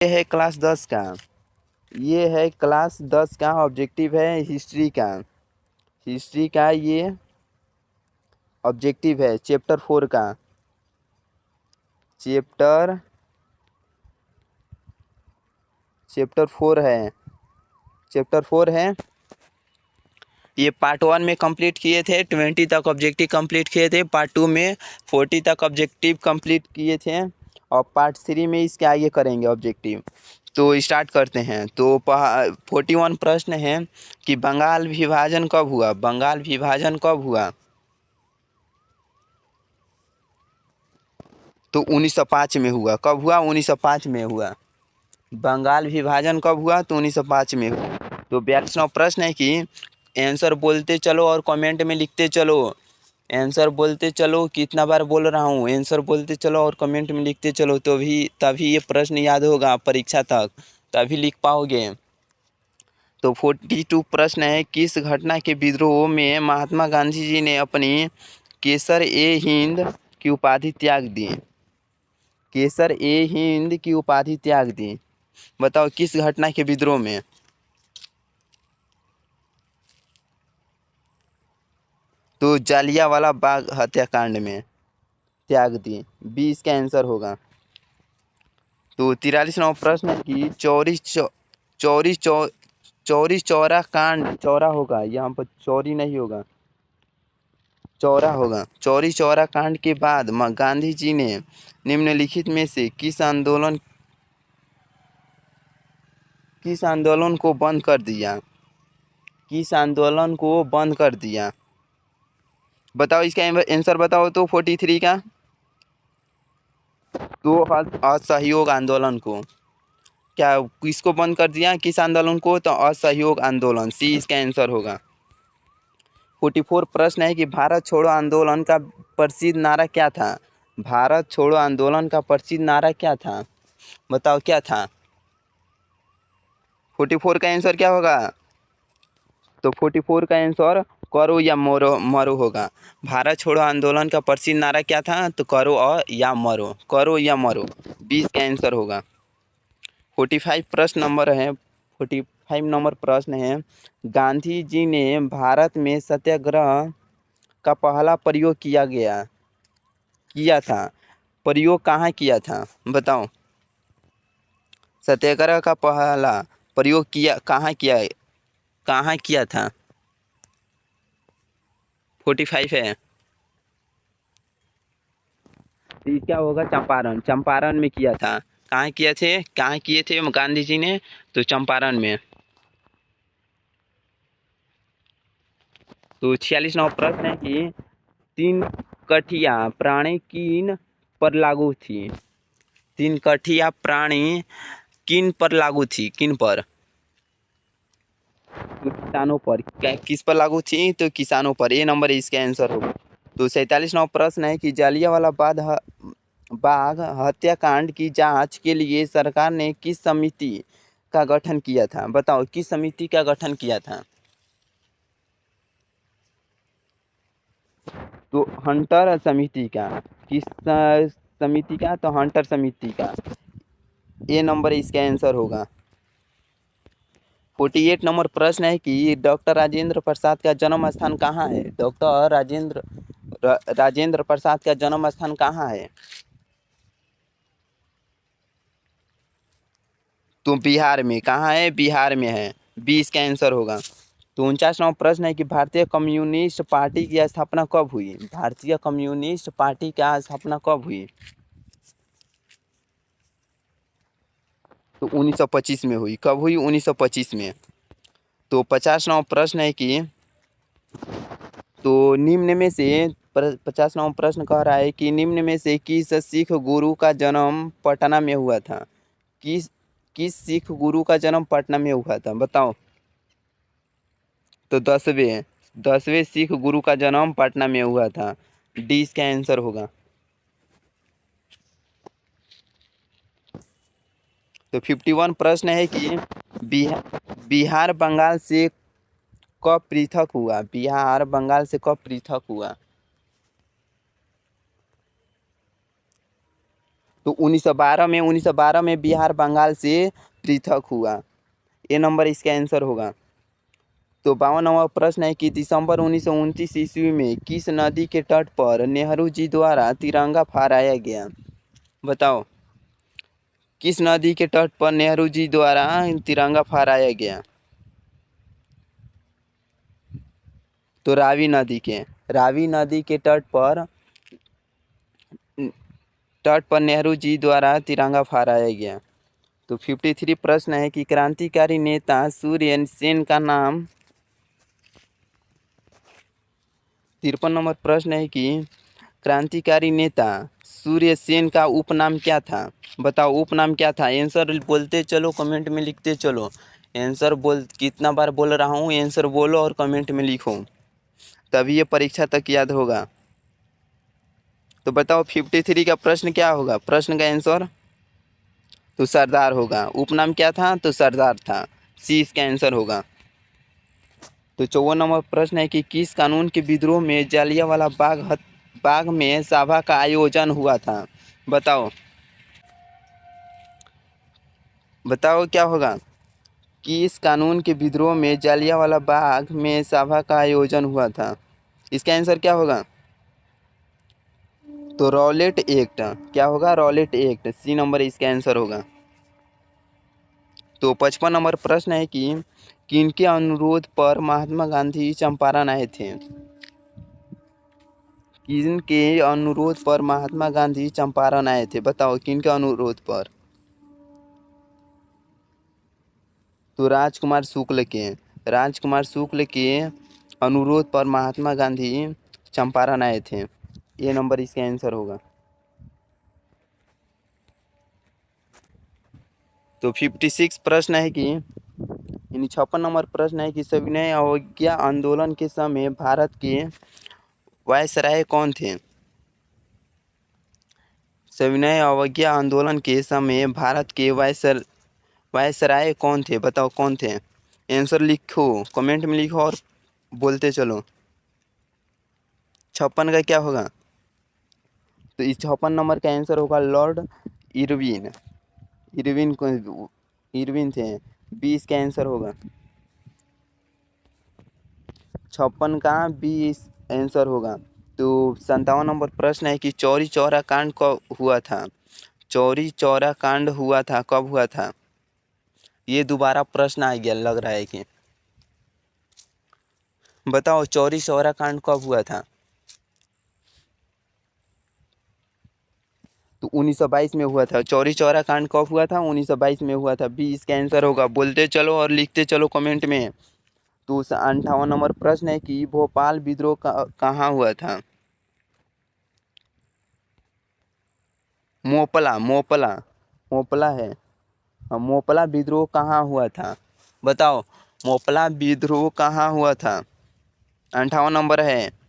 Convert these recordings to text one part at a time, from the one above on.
ये है क्लास 10 का, ये है क्लास 10 का ऑब्जेक्टिव है हिस्ट्री का। हिस्ट्री का ये ऑब्जेक्टिव है चैप्टर 4 का। चैप्टर 4 है, चैप्टर 4 है। ये पार्ट 1 में कंप्लीट किए थे, 20 तक ऑब्जेक्टिव कंप्लीट किए थे। पार्ट 2 में 40 तक ऑब्जेक्टिव कंप्लीट किए थे और पार्ट 3 में इसके आगे करेंगे ऑब्जेक्टिव। तो स्टार्ट करते हैं। तो 41 प्रश्न है कि बंगाल विभाजन कब हुआ। बंगाल विभाजन कब हुआ? तो 1905 में हुआ। कब हुआ? 1905 में हुआ। बंगाल विभाजन कब हुआ? तो 1905 में हुआ। तो 42वां प्रश्न है कि आंसर बोलते चलो और कमेंट में लिखते चलो। आंसर बोलते चलो, कितना बार बोल रहा हूँ, आंसर बोलते चलो और कमेंट में लिखते चलो, तो तभी ये प्रश्न याद होगा परीक्षा तक, तभी लिख पाओगे। तो 42 प्रश्न है, किस घटना के विद्रोह में महात्मा गांधी जी ने अपनी केसर ए हिंद की उपाधि त्याग दी? केसर ए हिंद की उपाधि त्याग दी। बताओ किस घटना के विद्रोह में? तो जालियांवाला बाग हत्याकांड में त्याग दी। बी इसका आंसर होगा। तो 43वां प्रश्न है कि चौरी चौरी चौरा कांड, चौरा होगा यहाँ पर, चौरी नहीं होगा, चौरा होगा। चौरी चौरा कांड के बाद गांधी जी ने निम्नलिखित में से किस आंदोलन को बंद कर दिया? किस आंदोलन को बंद कर दिया? बताओ इसका आंसर बताओ तो 43 का। तो असहयोग आंदोलन को। क्या किसको बंद कर दिया? किस आंदोलन को? तो असहयोग आंदोलन। सी इसका आंसर होगा। 44 प्रश्न है कि भारत छोड़ो आंदोलन का प्रसिद्ध नारा क्या था? भारत छोड़ो आंदोलन का प्रसिद्ध नारा क्या था? बताओ क्या था? 44 का आंसर क्या होगा? तो 44 का आंसर करो या मरो मरो होगा। भारत छोड़ो आंदोलन का प्रसिद्ध नारा क्या था? तो करो और या मरो, करो या मरो, 20 का आंसर होगा। 45 प्रश्न नंबर है, 45 नंबर प्रश्न है, गांधी जी ने भारत में सत्याग्रह का पहला प्रयोग किया था। प्रयोग कहाँ किया था? बताओ। सत्याग्रह का पहला प्रयोग कहाँ किया था? 45 है। तो क्या होगा? चंपारण, चंपारण में किया था। कहाँ किए थे गांधी जी ने? तो चंपारण में। तो 46वां प्रश्न है कि तीन कठिया प्राणी किन पर लागू थी? तीन कठिया प्राणी किन पर लागू थी? किन पर? तो किसानों पर। किस पर लागू थी? तो किसानों पर। ए नंबर इसका आंसर होगा। तो 47वां प्रश्न है कि जालियांवाला बाग हत्याकांड की जांच के लिए सरकार ने किस समिति का गठन किया था? बताओ किस समिति का गठन किया था? तो हंटर समिति का। किस समिति का? तो हंटर समिति का। ए नंबर इसका आंसर होगा। 48 नंबर प्रश्न है कि डॉक्टर राजेंद्र प्रसाद का जन्म स्थान कहाँ है? डॉक्टर राजेंद्र प्रसाद का जन्म स्थान कहाँ है? तो बिहार में। कहाँ है? बिहार में है। बी इसका आंसर होगा। तो 49वां प्रश्न है कि भारतीय कम्युनिस्ट पार्टी की स्थापना कब हुई? भारतीय कम्युनिस्ट पार्टी की स्थापना कब हुई? तो 1925 में हुई। कब हुई? 1925 में। तो 50वां प्रश्न है कि तो निम्न में से 50वां प्रश्न कह रहा है कि निम्न में से किस सिख गुरु का जन्म पटना में हुआ था? किस किस सिख गुरु का जन्म पटना में हुआ था? बताओ। तो 10वें सिख गुरु का जन्म पटना में हुआ था। डी इसका आंसर होगा। तो 51 प्रश्न है कि बिहार बंगाल से कब पृथक हुआ? बिहार बंगाल से कब पृथक हुआ? तो 1912 में बिहार बंगाल से पृथक हुआ। ए नंबर इसका आंसर होगा। तो 52वां प्रश्न है कि दिसंबर 1929 ईस्वी में किस नदी के तट पर नेहरू जी द्वारा तिरंगा फहराया गया? बताओ, किस नदी के तट पर नेहरू जी द्वारा तिरंगा फहराया गया? तो रावी नदी के तट पर नेहरू जी द्वारा तिरंगा फहराया गया। तो 53 प्रश्न है कि क्रांतिकारी नेता सूर्य सेन का नाम। 53 नंबर प्रश्न है कि क्रांतिकारी नेता सूर्य सेन का उपनाम क्या था? बताओ, उपनाम क्या था? आंसर बोलते चलो, कमेंट में लिखते चलो। आंसर कितना बार बोल रहा हूँ, आंसर बोलो और कमेंट में लिखो, तभी ये परीक्षा तक याद होगा। तो बताओ 53 का प्रश्न क्या होगा? प्रश्न का आंसर तो सरदार होगा। उपनाम क्या था? तो सरदार था। सी इसका आंसर होगा। तो 54 नंबर प्रश्न है कि किस कानून के विद्रोह में जालियांवाला बाग में सभा का आयोजन हुआ था? बताओ, क्या होगा? किस कानून के विद्रोह में जालियांवाला बाग में सभा का आयोजन हुआ था? इसका आंसर क्या होगा? तो रॉलेट एक्ट। क्या होगा? Rowlatt act. सी नंबर इसका आंसर होगा। तो 55 नंबर प्रश्न है कि किनके अनुरोध पर महात्मा गांधी चंपारण आए थे? किनके अनुरोध पर महात्मा गांधी चंपारण आए थे? बताओ, किनके अनुरोध पर? तो राजकुमार शुक्ल के अनुरोध पर महात्मा गांधी चंपारण आए थे। ये नंबर इसका आंसर होगा। तो 56 प्रश्न है कि 56 नंबर प्रश्न है कि सविनय अवज्ञा आंदोलन के समय भारत के वायसराय कौन थे? सविनय अवज्ञा आंदोलन के समय भारत के वायसराय कौन थे? बताओ, कौन थे? आंसर लिखो, कमेंट में लिखो और बोलते चलो। 56 का क्या होगा? तो इस 56 नंबर का आंसर होगा लॉर्ड इरविन। इरविन थे। बी इसका आंसर होगा। 56 का बी आंसर होगा। तो 57 नंबर प्रश्न है कि चौरी चौरा कांड कब हुआ था? चौरी चौरा कांड हुआ था, कब हुआ था? ये दोबारा प्रश्न आ गया लग रहा है कि। बताओ, चौरी चौरा कांड कब हुआ था? तो 1922 में हुआ था। चौरी चौरा कांड कब हुआ था? 1922 में हुआ था। बी इसका आंसर होगा। बोलते चलो और लिखते चलो कमेंट में। तो 58 नंबर प्रश्न है कि भोपाल विद्रोह कहाँ हुआ था? मोपला है। हाँ, मोपला विद्रोह कहाँ हुआ था? बताओ, मोपला विद्रोह कहाँ हुआ था? 58 नंबर है।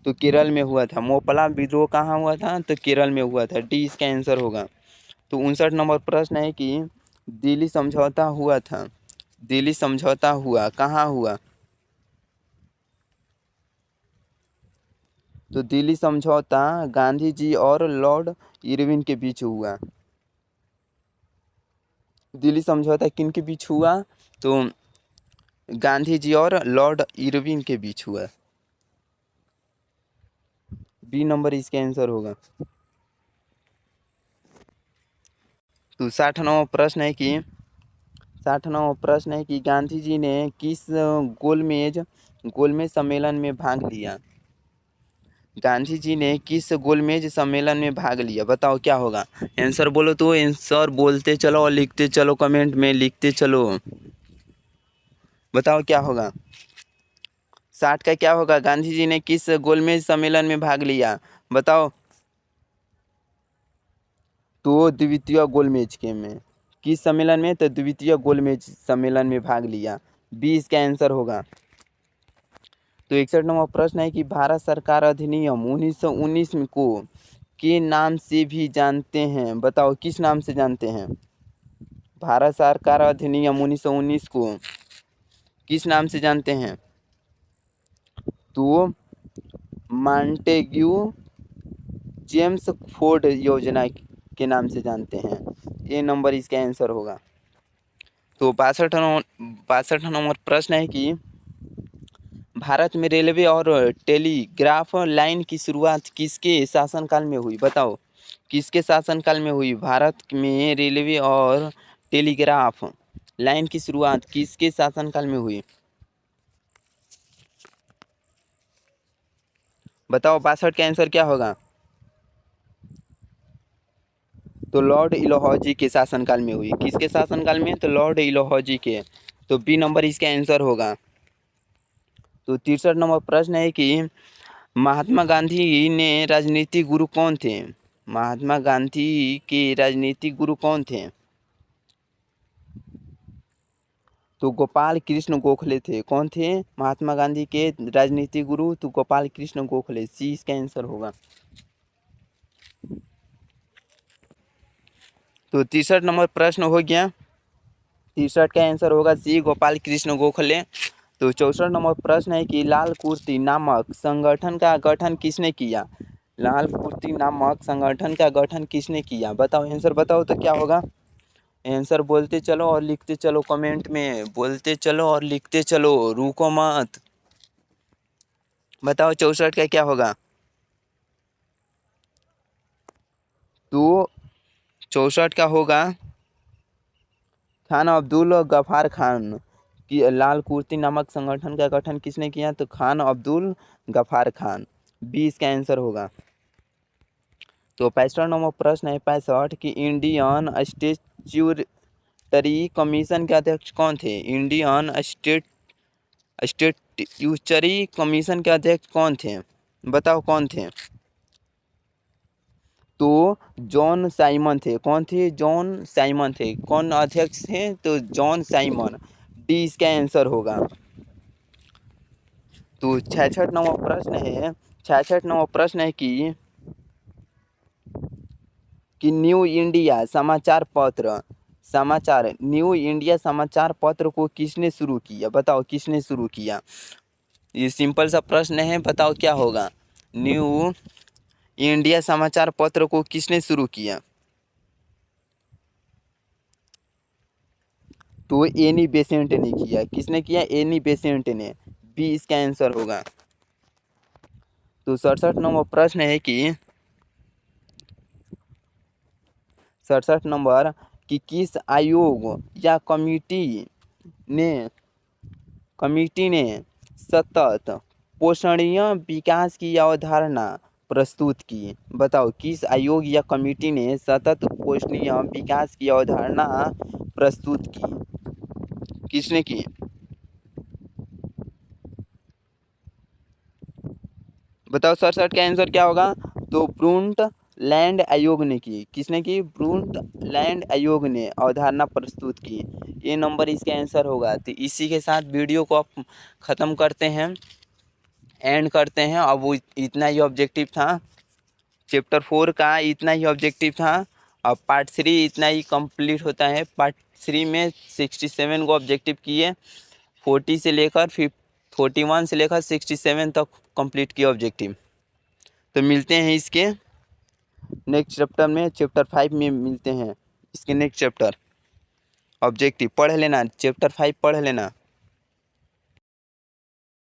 तो केरल में हुआ था। मोपला विद्रोह कहाँ हुआ था? तो केरल में हुआ था। डी इसका आंसर होगा। तो 59 नंबर प्रश्न है कि दिल्ली समझौता हुआ था। दिल्ली समझौता हुआ कहाँ हुआ? तो दिल्ली समझौता गांधी जी और लॉर्ड इरविन के बीच हुआ। दिल्ली समझौता किन के बीच हुआ? तो गांधी जी और लॉर्ड इरविन के बीच हुआ। बी नंबर इसका आंसर होगा। तो 60वां प्रश्न है कि गांधी जी ने किस गोलमेज सम्मेलन में भाग लिया? गांधी जी ने किस गोलमेज सम्मेलन में भाग लिया? बताओ, क्या होगा? आंसर बोलो, तो आंसर बोलते चलो और लिखते चलो, कमेंट में लिखते चलो। बताओ, क्या होगा? 60 का क्या होगा? गांधी जी ने किस गोलमेज सम्मेलन में भाग लिया? बताओ। तो द्वितीय गोलमेज के में। किस सम्मेलन में? तो द्वितीय गोलमेज सम्मेलन में भाग लिया। बी इसका आंसर होगा। तो 61 नंबर प्रश्न है कि भारत सरकार अधिनियम 1919 को के नाम से भी जानते हैं? बताओ, किस नाम से जानते हैं? भारत सरकार अधिनियम 1919 को किस नाम से जानते हैं? तो मॉन्टेग्यू जेम्स फोर्ड योजना के नाम से जानते हैं। ये नंबर इसका आंसर होगा। तो 62 नंबर प्रश्न है कि भारत में रेलवे और टेलीग्राफ लाइन की शुरुआत किसके शासनकाल में हुई? बताओ किसके शासनकाल में हुई? भारत में रेलवे और टेलीग्राफ लाइन की शुरुआत किसके शासनकाल में हुई? बताओ 62 का आंसर क्या होगा? तो लॉर्ड इलोहौजी के शासनकाल में हुई। किसके शासनकाल में? तो लॉर्ड इलोहौजी के। तो बी नंबर इसका आंसर होगा। तो 63 नंबर प्रश्न है कि महात्मा गांधी ने राजनीतिक गुरु कौन थे? महात्मा गांधी के राजनीतिक गुरु कौन थे? तो गोपाल कृष्ण गोखले थे। कौन थे महात्मा गांधी के राजनीतिक गुरु? तो गोपाल कृष्ण गोखले। सी इसका आंसर होगा। तो 63 नंबर प्रश्न हो गया। 63 का आंसर होगा सी गोपाल कृष्ण गोखले। तो 64 नंबर प्रश्न है कि लाल कुर्ती नामक संगठन का गठन किसने किया? लाल कुर्ती नामक संगठन का गठन किसने किया? बताओ आंसर बताओ तो क्या होगा? आंसर बोलते चलो और लिखते चलो कमेंट में, बोलते चलो और लिखते चलो, रुको मत। बताओ 64 का क्या होगा? तो 64 का होगा खान अब्दुल गफ्फार खान की। लाल कुर्ती नामक संगठन का गठन किसने किया? तो खान अब्दुल गफ्फार खान। बी इसका आंसर होगा। तो 65 नंबर प्रश्न है 65 कि इंडियन स्टैट्यूटरी कमीशन के अध्यक्ष कौन थे? इंडियन स्टैट्यूटरी कमीशन के अध्यक्ष कौन थे? बताओ कौन थे? तो जॉन साइमन थे। कौन थे? जॉन साइमन थे। कौन अध्यक्ष थे? तो जॉन साइमन। डी इसका आंसर होगा। तो 66 नंबर प्रश्न है 66 नंबर प्रश्न है कि न्यू इंडिया समाचार पत्र को किसने शुरू किया? बताओ किसने शुरू किया? ये सिंपल सा प्रश्न है, बताओ क्या होगा? न्यू इंडिया समाचार पत्र को किसने शुरू किया? तो एनी बेसेंट ने किया। किसने किया? एनी बेसेंट ने। बी इसका आंसर होगा। तो 67 नंबर प्रश्न है कि 67 नंबर कि किस आयोग या कमिटी ने सतत पोषणीय विकास की अवधारणा प्रस्तुत की? बताओ किस आयोग या कमिटी ने सतत पोषणीय विकास की अवधारणा प्रस्तुत की? किसने की? बताओ 67 का आंसर क्या होगा? तो ब्रुंटलैंड आयोग ने की। किसने की? ब्रुंटलैंड आयोग ने अवधारणा प्रस्तुत की। ये नंबर इसका आंसर होगा। तो इसी के साथ वीडियो को आप ख़त्म करते हैं, एंड करते हैं। अब वो इतना ही ऑब्जेक्टिव था। चैप्टर 4 का इतना ही ऑब्जेक्टिव था। अब पार्ट 3 इतना ही कंप्लीट होता है। पार्ट 3 में 67 को ऑब्जेक्टिव किए, 41 से लेकर 67 तक कंप्लीट किया ऑब्जेक्टिव। तो मिलते हैं इसके नेक्स्ट चैप्टर में, चैप्टर 5 में मिलते हैं। इसके नेक्स्ट चैप्टर ऑब्जेक्टिव पढ़ लेना, चैप्टर 5 पढ़ लेना।